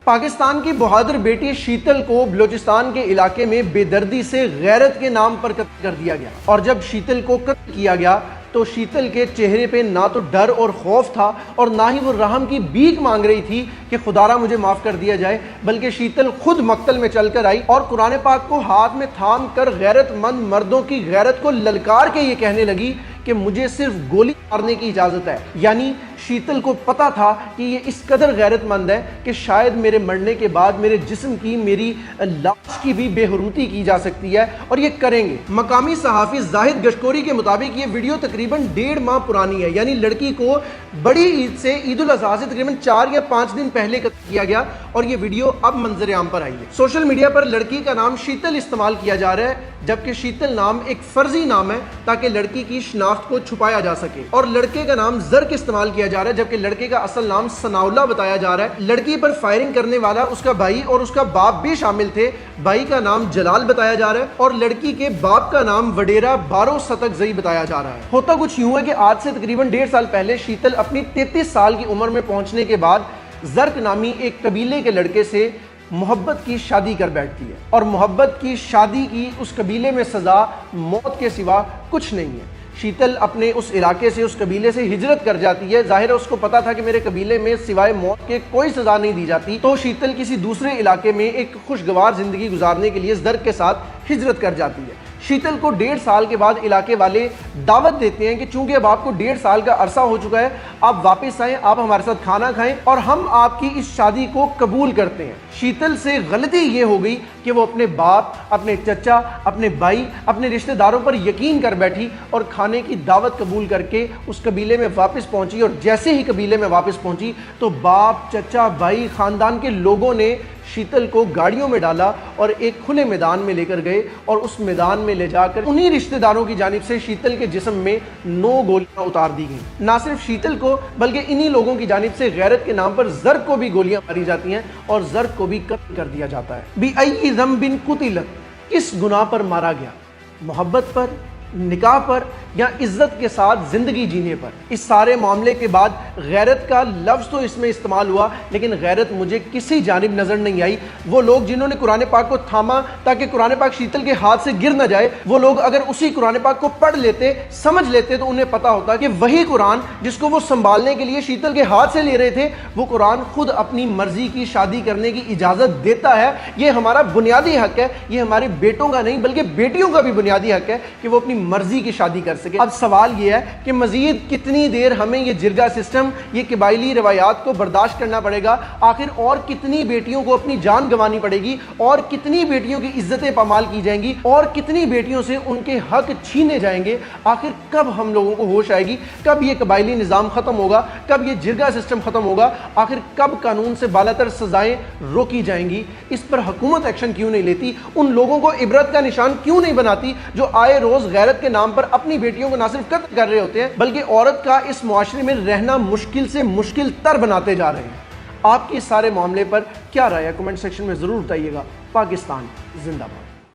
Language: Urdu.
پاکستان کی بہادر بیٹی شیتل کو بلوچستان کے علاقے میں بے دردی سے غیرت کے نام پر قتل کر دیا گیا، اور جب شیتل کو قتل کیا گیا تو شیتل کے چہرے پہ نہ تو ڈر اور خوف تھا اور نہ ہی وہ رحم کی بھیک مانگ رہی تھی کہ خدارا مجھے معاف کر دیا جائے، بلکہ شیتل خود مقتل میں چل کر آئی اور قرآن پاک کو ہاتھ میں تھام کر غیرت مند مردوں کی غیرت کو للکار کے یہ کہنے لگی کہ مجھے صرف گولی مارنے کی اجازت ہے۔ یعنی شیتل کو پتا تھا کہ یہ اس قدر غیرت مند ہے کہ شاید میرے مرنے کے بعد میرے جسم کی، میری لاش کی بھی بے حرمتی کی جا سکتی ہے، اور یہ کریں گے۔ مقامی صحافی زاہد گشکوری کے مطابق یہ ویڈیو تقریباً 1.5 ماہ پرانی ہے، یعنی لڑکی کو بڑی عید سے، عید الاضحیٰ سے تقریباً 4 یا 5 دن پہلے قتل کیا گیا، اور یہ ویڈیو اب منظر عام پر آئی ہے۔ سوشل میڈیا پر لڑکی کا نام شیتل استعمال کیا جا رہا ہے، جبکہ شیتل نام ایک فرضی نام ہے تاکہ لڑکی کی شناخت کو چھپایا جا سکے، اور لڑکے کا نام زرک استعمال کیا جا رہا ہے، جبکہ لڑکے کا اصل نام ثناء اللہ بتایا جا رہا ہے۔ لڑکی پر فائرنگ کرنے والا اس کا بھائی اور اس کا باپ بھی شامل تھے، بھائی کا نام جلال بتایا جا رہا ہے اور لڑکی کے باپ کا نام وڈیرا بارو ستک زئی بتایا جا رہا ہے۔ ہوتا کچھ یوں ہے کہ آج سے تقریباً 1.5 سال پہلے شیتل اپنی 33 سال کی عمر میں پہنچنے کے بعد زرک نامی ایک قبیلے کے لڑکے سے محبت کی شادی کر بیٹھتی ہے، اور محبت کی شادی کی اس قبیلے میں سزا موت کے سوا کچھ نہیں ہے۔ شیتل اپنے اس علاقے سے، اس قبیلے سے ہجرت کر جاتی ہے، ظاہر ہے اس کو پتا تھا کہ میرے قبیلے میں سوائے موت کے کوئی سزا نہیں دی جاتی، تو شیتل کسی دوسرے علاقے میں ایک خوشگوار زندگی گزارنے کے لیے زرک کے ساتھ ہجرت کر جاتی ہے۔ شیتل کو 1.5 سال کے بعد علاقے والے دعوت دیتے ہیں کہ چونکہ اب آپ کو 1.5 سال کا عرصہ ہو چکا ہے، آپ واپس آئیں، آپ ہمارے ساتھ کھانا کھائیں اور ہم آپ کی اس شادی کو قبول کرتے ہیں۔ شیتل سے غلطی یہ ہو گئی کہ وہ اپنے باپ، اپنے چچا، اپنے بھائی، اپنے رشتہ داروں پر یقین کر بیٹھی اور کھانے کی دعوت قبول کر کے اس قبیلے میں واپس پہنچی، اور جیسے ہی قبیلے میں واپس پہنچی تو باپ، چچا، بھائی، خاندان کے لوگوں نے شیتل کو گاڑیوں میں ڈالا اور ایک کھلے میدان میں لے کر گئے، اور اس میدان میں لے جا کر انہی رشتہ داروں کی جانب سے شیتل کے جسم میں 9 گولیاں اتار دی گئیں۔ نہ صرف شیتل کو بلکہ انہی لوگوں کی جانب سے غیرت کے نام پر زرک کو بھی گولیاں ماری جاتی ہیں اور زرک کو بھی قتل کر دیا جاتا ہے۔ بِأَيِّ ذَنبٍ قُتِلَتْ، کس گناہ پر مارا گیا؟ محبت پر، نکاح پر، یا عزت کے ساتھ زندگی جینے پر؟ اس سارے معاملے کے بعد غیرت کا لفظ تو اس میں استعمال ہوا، لیکن غیرت مجھے کسی جانب نظر نہیں آئی۔ وہ لوگ جنہوں نے قرآن پاک کو تھاما تاکہ قرآن پاک شیتل کے ہاتھ سے گر نہ جائے، وہ لوگ اگر اسی قرآن پاک کو پڑھ لیتے، سمجھ لیتے، تو انہیں پتا ہوتا کہ وہی قرآن جس کو وہ سنبھالنے کے لیے شیتل کے ہاتھ سے لے رہے تھے، وہ قرآن خود اپنی مرضی کی شادی کرنے کی اجازت دیتا ہے۔ یہ ہمارا بنیادی حق ہے، یہ ہمارے بیٹوں کا نہیں بلکہ بیٹیوں کا بھی بنیادی حق ہے کہ وہ اپنی مرضی کی شادی کر سکے۔ اب سوال یہ ہے کہ مزید کتنی دیر ہمیں یہ جرگہ سسٹم، یہ قبائلی روایات کو برداشت کرنا پڑے گا؟ آخر اور کتنی بیٹیوں کو اپنی جان گنوانی پڑے گی؟ اور کتنی بیٹیوں کی عزتیں پامال کی جائیں گی؟ اور کتنی بیٹیوں سے ان کے حق چھینے جائیں گے؟ آخر کب ہم لوگوں کو ہوش آئے گی؟ کب یہ قبائلی نظام ختم ہوگا؟ کب یہ جرگہ سسٹم ختم ہوگا؟ آخر کب قانون سے بالاتر سزائیں روکی جائیں گی؟ اس پر حکومت ایکشن کیوں نہیں لیتی؟ ان لوگوں کو عبرت کا نشان کیوں نہیں بناتی جو آئے روز غیرت کے نام پر اپنی بیٹیوں کو نہ صرف قتل کر رہے ہوتے ہیں بلکہ عورت کا اس معاشرے میں رہنا مشکل سے مشکل تر بناتے جا رہے ہیں؟ آپ کی اس سارے معاملے پر کیا رائے ہے؟ کمنٹ سیکشن میں ضرور بتائیے گا۔ پاکستان زندہ باد۔